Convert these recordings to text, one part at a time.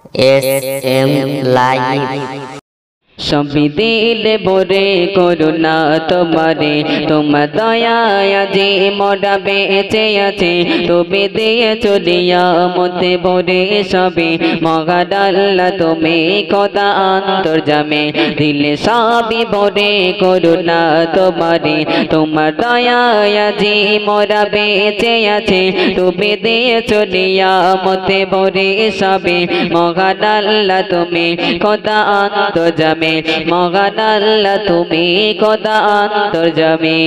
SM Live সবই দিলে ভরে করুণা তোমারে, তোমার দয়ায় যে মোরা বেঁচে আছে। তুমি দিয়েছ নিয়ামতে ভরে সবে, মহান আল্লাহ তুমি খোদা অন্তর্যামী। দিলে সবই ভরে করুণা তোমারে, তোমার দয়ায় যে মোরা বেঁচে আছে। তুমি দিয়েছ নিয়ামতে ভরে সবে, মহান আল্লাহ তুমি খোদা অন্তর্যামী। মহান আল্লাহ তুমি খোদা অন্তর্যামী।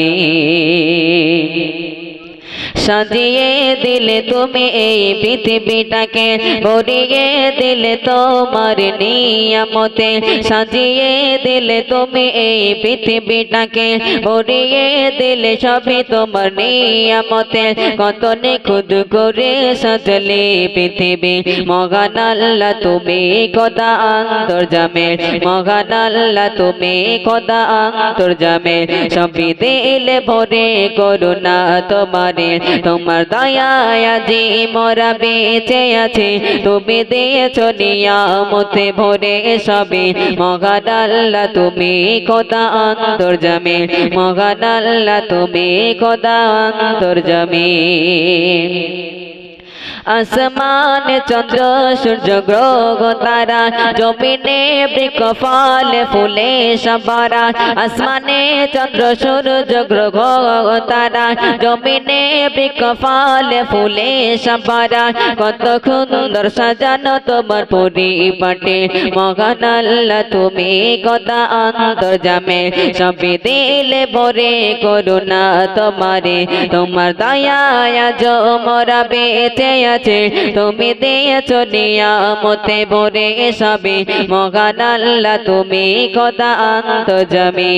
সাজিয়ে দিলে তুমি এই পৃথিবীটাকে, ভরিয়ে দিলে তোমার নিয়ামতে। সাজিয়ে দিলে তুমি এই পৃথিবীটাকে, ভরিয়ে দিলে সবই তোমার নিয়ামতে। কত নিখুঁত করে সাজলে পৃথিবী, মহান আল্লাহ তুমি খোদা অন্তর্যামী। মহান আল্লাহ তুমি খোদা অন্তর্যামী। সবই দিলে ভরে করুণা তোমারে, তোমার দয়ায় যে মোরা বেঁচে আছে। তুমি দিয়েছ নিয়ামতে ভরে সবে, মহান আল্লাহ তুমি খোদা অন্তর্যামী। মহান আল্লাহ তুমি খোদা অন্তর্যামী। আসমান চন্দ্র সূর্য গ্রহ তারা, জমিনে বৃক্ষ ফল ফুলে সবারা। আসমানে চন্দ্র সূর্য গ্রহ তারা, জমিনে বৃক্ষ ফল ফুলে সবারা। কত সুন্দর সাজানো তোমার পরিপাটে, মহান আল্লাহ তুমি খোদা অন্তর্যামী। সবই দিলে ভরে করুণা তোমারে, তোমার দয়ায় যে মোরা বেঁচে আছে। তুমি দিয়েছ নিয়ামতে ভরে সবে, মহান আল্লাহ তুমি খোদা অন্তর্যামী।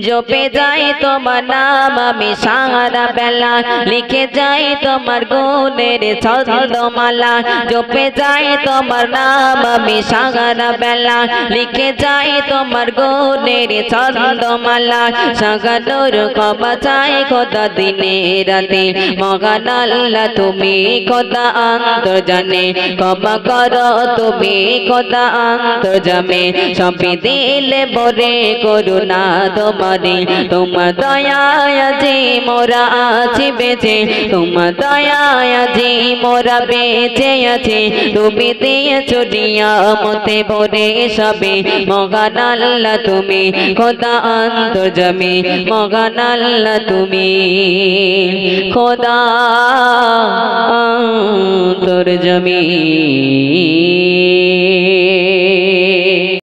জপে যাই তোমার নাম আমি সারা বেলা, লিখে যাই তোমার গুণের ছন্দমালা। জপে যাই তোমার নাম আমি সারা বেলা, লিখে যাই তোমার গুণের ছন্দমালা। সাগানোর ক্ষমা চাই খোদা দিনে রাতে, মহান আল্লাহ তুমি খোদা অন্তর্যামী। ক্ষমা করো তুমি খোদা অন্তর্যামী। সবই দিলে ভরে করুণা তোমারে, তোমার দয়ায় যে মোরা আছি বেঁচে। তোমার দয়ায় যে মোরা বেঁচে আছে। তুমি দিয়েছ নিয়ামতে ভরে সবে, মহান আল্লাহ তুমি খোদা অন্তর্যামী। মহান আল্লাহ তুমি খোদা অন্তর্যামী।